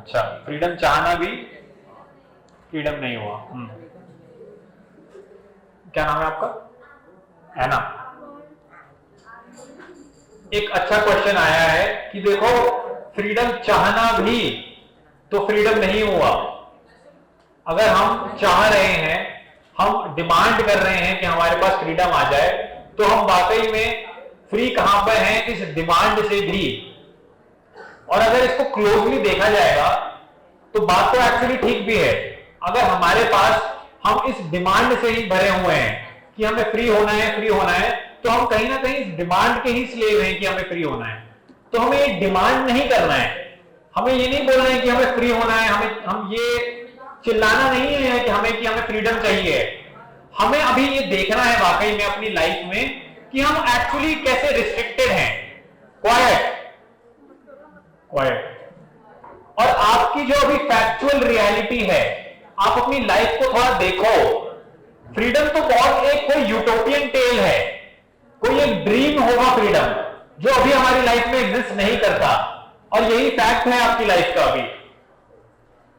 अच्छा, फ्रीडम चाहना भी फ्रीडम नहीं हुआ। क्या नाम है आपका? है ना? एक अच्छा क्वेश्चन आया है कि देखो फ्रीडम चाहना भी तो फ्रीडम नहीं हुआ। अगर हम चाह रहे हैं, हम डिमांड कर रहे हैं कि हमारे पास फ्रीडम आ जाए, तो हम वाकई में फ्री कहां पर हैं? इस डिमांड से भी। और अगर इसको क्लोजली देखा जाएगा तो बात तो एक्चुअली ठीक भी है। अगर हमारे पास हम इस डिमांड से ही भरे हुए हैं कि हमें फ्री होना है, फ्री होना है, तो हम कहीं ना कहीं इस डिमांड के ही स्लेव हैं कि हमें फ्री होना है। तो हमें ये डिमांड नहीं करना है, हमें ये नहीं बोलना है कि हमें फ्री होना है, हम ये चिल्लाना नहीं है कि हमें फ्रीडम चाहिए। हमें अभी ये देखना है वाकई में अपनी लाइफ में कि हम एक्चुअली कैसे रिस्ट्रिक्टेड हैं। Quite quite. और आपकी जो अभी फैक्चुअल रियलिटी है, आप अपनी लाइफ को थोड़ा देखो। फ्रीडम तो बहुत एक कोई यूटोपियन टेल है, कोई एक ड्रीम होगा फ्रीडम, जो अभी हमारी लाइफ में एग्जिस्ट नहीं करता, और यही फैक्ट है आपकी लाइफ का अभी।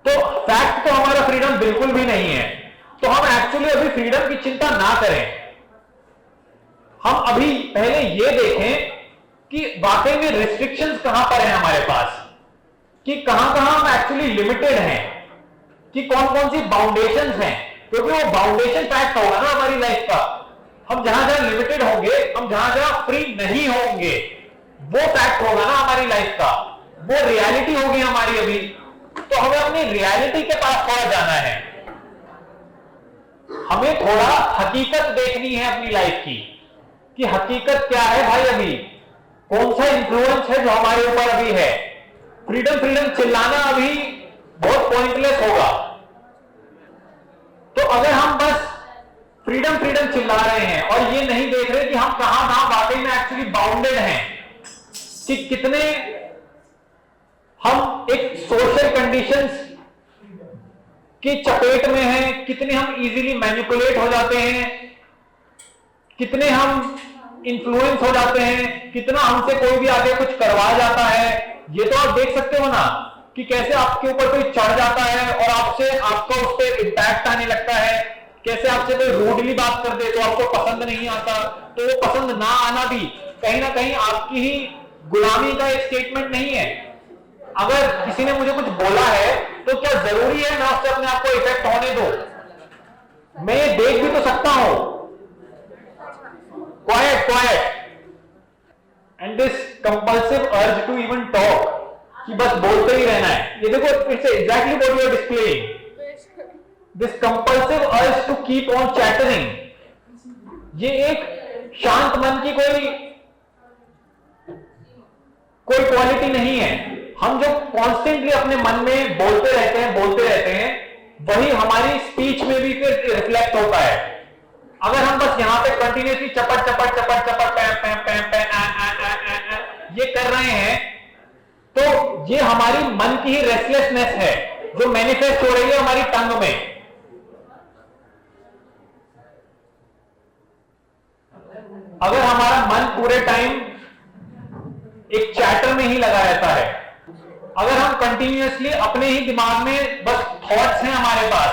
तो फैक्ट तो हमारा फ्रीडम बिल्कुल भी नहीं है। तो हम एक्चुअली अभी फ्रीडम की चिंता ना करें। हम अभी पहले ये देखें कि वाकई में रिस्ट्रिक्शंस कहां पर हैं हमारे पास, कि कहां कहां हम एक्चुअली लिमिटेड हैं, कि कौन कौन सी बाउंडेशंस हैं। क्योंकि वो बाउंडेशन फैक्ट होगा ना हमारी लाइफ का। हम जहां जहां लिमिटेड होंगे, हम जहां जहां फ्री नहीं होंगे, वो फैक्ट होगा ना हमारी लाइफ का, वो रियलिटी होगी हमारी अभी। तो हमें अपनी रियलिटी के पास थोड़ा जाना है, हमें थोड़ा हकीकत देखनी है अपनी लाइफ की, कि हकीकत क्या है भाई। अभी कौन सा इंफ्लुएंस है जो हमारे ऊपर अभी है। फ्रीडम फ्रीडम चिल्लाना अभी बहुत पॉइंटलेस होगा। तो अगर हम बस फ्रीडम फ्रीडम चिल्ला रहे हैं और ये नहीं देख रहे कि हम कहां कहां वाकई में एक्चुअली बाउंडेड हैं, कि कितने हम एक सोशल कंडीशंस की चपेट में हैं, कितने हम इजीली मैनिपुलेट हो जाते हैं, कितने हम इन्फ्लुएंस हो जाते हैं, कितना हमसे कोई भी आगे कुछ करवा जाता है। ये तो आप देख सकते हो ना कि कैसे आपके ऊपर कोई चढ़ जाता है और आपका उस पर इंपैक्ट आने लगता है। कैसे आपसे कोई रूडली बात कर दे तो आपको पसंद नहीं आता, तो वो पसंद ना आना भी कहीं ना कहीं आपकी ही गुलामी का एक स्टेटमेंट नहीं है। अगर किसी ने मुझे कुछ बोला है तो क्या जरूरी है मैं उससे अपने आप को इफेक्ट होने दो? मैं ये देख भी तो सकता हूं। Quiet and this compulsive urge to even talk, कि बस बोलते ही रहना है। ये देखो, it's exactly what you are displaying, this compulsive urge to keep on chattering. ये एक शांत मन की कोई क्वालिटी नहीं है। हम जो कॉन्स्टेंटली अपने मन में बोलते रहते हैं, वही हमारी स्पीच में भी फिर रिफ्लेक्ट होता है। अगर हम बस यहां पे कंटिन्यूसली चपट ये कर रहे हैं, तो ये हमारी मन की ही रेस्टलेसनेस है जो मैनिफेस्ट हो रही है हमारी टंग में। अगर हमारा मन पूरे टाइम एक चैटर में ही लगा रहता है, अगर हम कंटिन्यूअसली अपने ही दिमाग में बस थॉट्स हैं हमारे पास,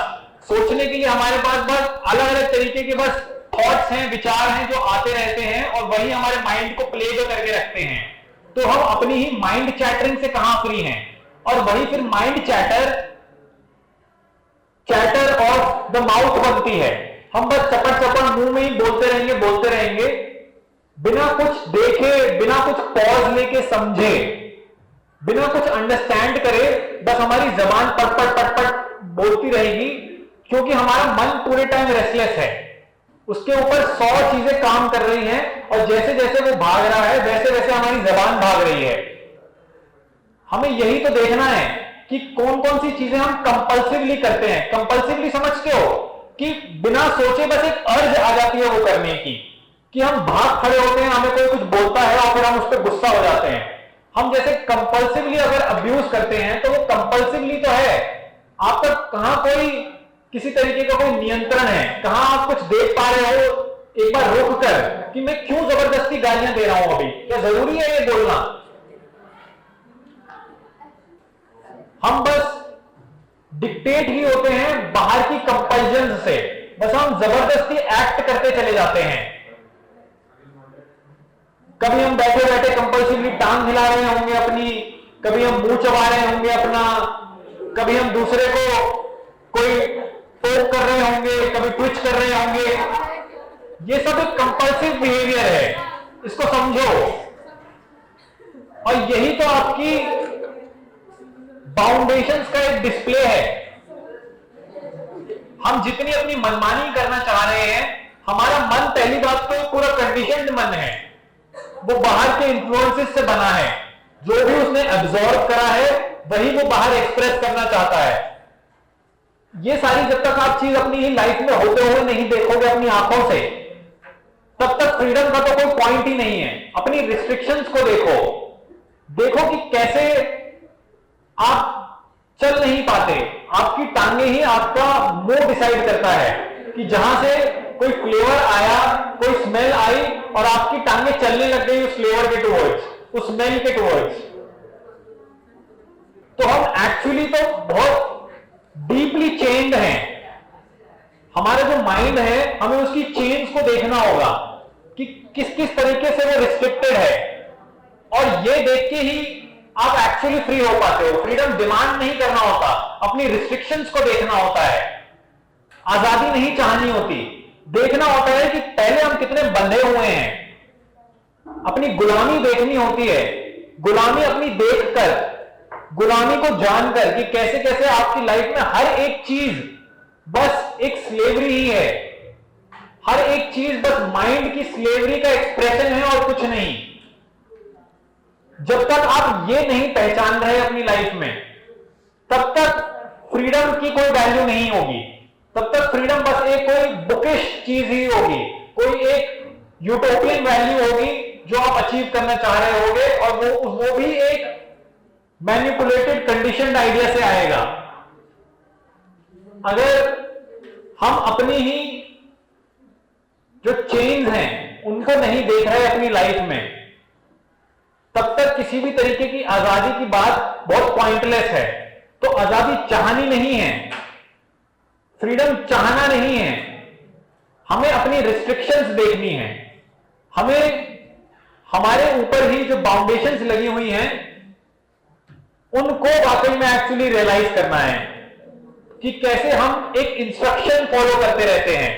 सोचने के लिए हमारे पास बस अलग अलग तरीके के बस थॉट्स हैं, विचार हैं जो आते रहते हैं और वही हमारे माइंड को प्ले करके रखते हैं, तो हम अपनी ही माइंड चैटरिंग से कहां फ्री हैं। और वही फिर mind chatter of the mouth बनती है। हम बस चपट मुंह में ही बोलते रहेंगे बिना कुछ देखे, बिना कुछ पॉज लेके समझे, बिना कुछ अंडरस्टैंड करे, बस हमारी जबान पट बोलती रहेगी, क्योंकि हमारा मन पूरे टाइम रेस्टलेस है। उसके ऊपर 100 चीजें काम कर रही हैं और जैसे जैसे वो भाग रहा है वैसे वैसे हमारी जबान भाग रही है। हमें यही तो देखना है कि कौन कौन सी चीजें हम कंपल्सिवली करते हैं। कंपल्सिवली समझते हो कि बिना सोचे बस एक अर्ज आ जाती है वो करने की, कि हम भाग खड़े होते हैं, हमें कोई कुछ बोलता है और फिर हम उस पर गुस्सा हो जाते हैं। हम जैसे कंपल्सिवली अगर अब्यूज करते हैं तो वो कंपल्सिवली तो है, आपका कहां कोई किसी तरीके का कोई नियंत्रण है, कहां आप कुछ देख पा रहे हो एक बार रुक कर कि मैं क्यों जबरदस्ती गालियां दे रहा हूं अभी, क्या जरूरी है ये बोलना? हम बस डिक्टेट ही होते हैं बाहर की कंपल्जन से, बस हम जबरदस्ती एक्ट करते चले जाते हैं। कभी हम बैठे बैठे कंपल्सिवली टांग हिला रहे होंगे अपनी, कभी हम मुंह चबा रहे होंगे अपना, कभी हम दूसरे को कोई टोक कर रहे होंगे, कभी ट्विच कर रहे होंगे। ये सब एक कंपल्सिव बिहेवियर है, इसको समझो। और यही तो आपकी बाउंडेशंस का एक डिस्प्ले है। हम जितनी अपनी मनमानी करना चाह रहे हैं, हमारा मन पहली बात तो पूरा कंडीशन्ड मन है, वो बाहर के इन्फ्लुएंसेस से बना है। जो भी उसने एब्जॉर्ब करा है वही वो बाहर एक्सप्रेस करना चाहता है। ये सारी जब तक आप चीज अपनी ही लाइफ में होते हुए नहीं देखोगे अपनी आंखों से, तब तक फ्रीडम का तो कोई पॉइंट ही नहीं है। अपनी रिस्ट्रिक्शंस को देखो, देखो कि कैसे आप चल नहीं पाते। आपकी टांगे ही आपका मुंह डिसाइड करता है कि जहां से कोई फ्लेवर आया, कोई स्मेल आई और आपकी टांगे चलने लग गई उस फ्लेवर के टुवर्ड्स, उस स्मेल के टुवर्ड्स। तो हम एक्चुअली तो बहुत डीपली चेन्ड हैं। हमारा जो माइंड है, हमें उसकी चेन्स को देखना होगा कि किस किस तरीके से वो रिस्ट्रिक्टेड है, और ये देख के ही आप एक्चुअली फ्री हो पाते हो। फ्रीडम डिमांड नहीं करना होता, अपनी रिस्ट्रिक्शंस को देखना होता है। आजादी नहीं चाहनी होती, देखना होता है कि पहले हम कितने बंधे हुए हैं। अपनी गुलामी देखनी होती है, गुलामी अपनी देखकर, गुलामी को जानकर कि कैसे कैसे आपकी लाइफ में हर एक चीज बस एक स्लेवरी ही है। हर एक चीज बस माइंड की स्लेवरी का एक्सप्रेशन है और कुछ नहीं। जब तक आप ये नहीं पहचान रहे अपनी लाइफ में, तब तक फ्रीडम की कोई वैल्यू नहीं होगी। तब तक फ्रीडम बस एक कोई बुकिश चीज ही होगी, कोई एक यूटोपियन वैल्यू होगी जो आप अचीव करना चाह रहे होगे, और वो भी एक मैनिपुलेटेड कंडीशनड आइडिया से आएगा। अगर हम अपनी ही जो चेन्स हैं उनको नहीं देख रहे अपनी लाइफ में, तब तक किसी भी तरीके की आजादी की बात बहुत पॉइंटलेस है। तो आजादी चाहनी नहीं है, फ्रीडम चाहना नहीं है, हमें अपनी रिस्ट्रिक्शंस देखनी है। हमें हमारे ऊपर ही जो बाउंडेशंस लगी हुई हैं उनको वाकई में एक्चुअली रियलाइज करना है कि कैसे हम एक इंस्ट्रक्शन फॉलो करते रहते हैं,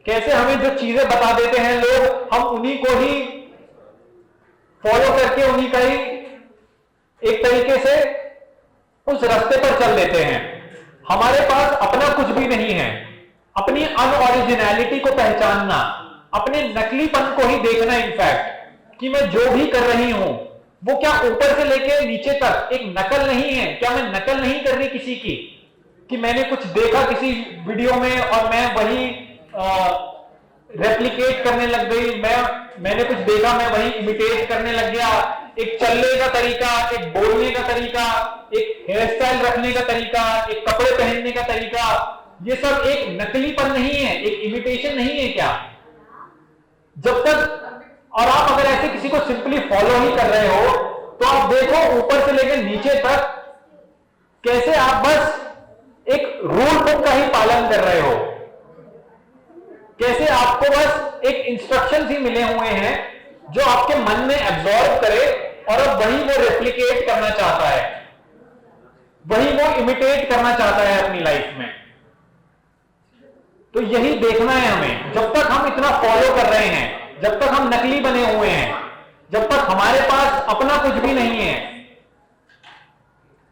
कैसे हमें जो चीजें बता देते हैं लोग, हम उन्हीं को ही फॉलो करके उन्हीं का ही एक तरीके से उस रास्ते पर चल देते हैं। हमारे पास अपना कुछ भी नहीं है। अपनी अनओरिजिनैलिटी को पहचानना, अपने नकलीपन को ही देखना, इनफैक्ट कि मैं जो भी कर रही हूं वो क्या ऊपर से लेके नीचे तक एक नकल नहीं है। क्या मैं नकल नहीं कर रही किसी की, कि मैंने कुछ देखा किसी वीडियो में और मैं वही रेप्लिकेट करने लग गई, मैंने कुछ देखा मैं वही इमिटेट करने लग गया। एक चलने का तरीका, एक बोलने का तरीका, एक हेयर स्टाइल रखने का तरीका, एक कपड़े पहनने का तरीका, ये सब एक नकलीपन नहीं है, एक इमिटेशन नहीं है क्या? जब तक, और आप अगर ऐसे किसी को सिंपली फॉलो ही कर रहे हो तो आप देखो ऊपर से लेकर नीचे तक कैसे आप बस एक रूल बुक का ही पालन कर रहे हो, कैसे आपको बस एक इंस्ट्रक्शन ही मिले हुए हैं जो आपके मन में एब्जॉर्ब करे और अब वही वो रेप्लिकेट करना चाहता है, वही वो इमिटेट करना चाहता है अपनी लाइफ में। तो यही देखना है हमें। जब तक हम इतना फॉलो कर रहे हैं, जब तक हम नकली बने हुए हैं, जब तक हमारे पास अपना कुछ भी नहीं है,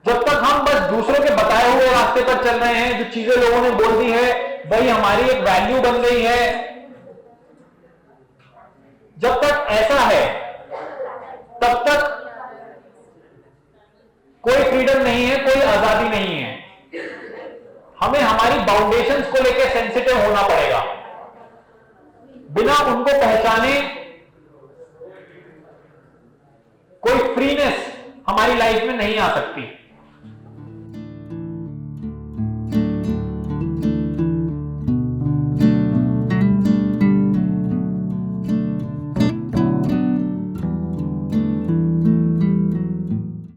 जब तक हम बस दूसरों के बताए हुए रास्ते पर चल रहे हैं, जो चीजें लोगों ने बोल दी है वही हमारी एक वैल्यू बन गई है, जब तक ऐसा है तब तक कोई फ्रीडम नहीं है, कोई आजादी नहीं है। हमें हमारी बाउंडेशंस को लेकर सेंसिटिव होना पड़ेगा। बिना उनको पहचाने कोई फ्रीनेस हमारी लाइफ में नहीं आ सकती।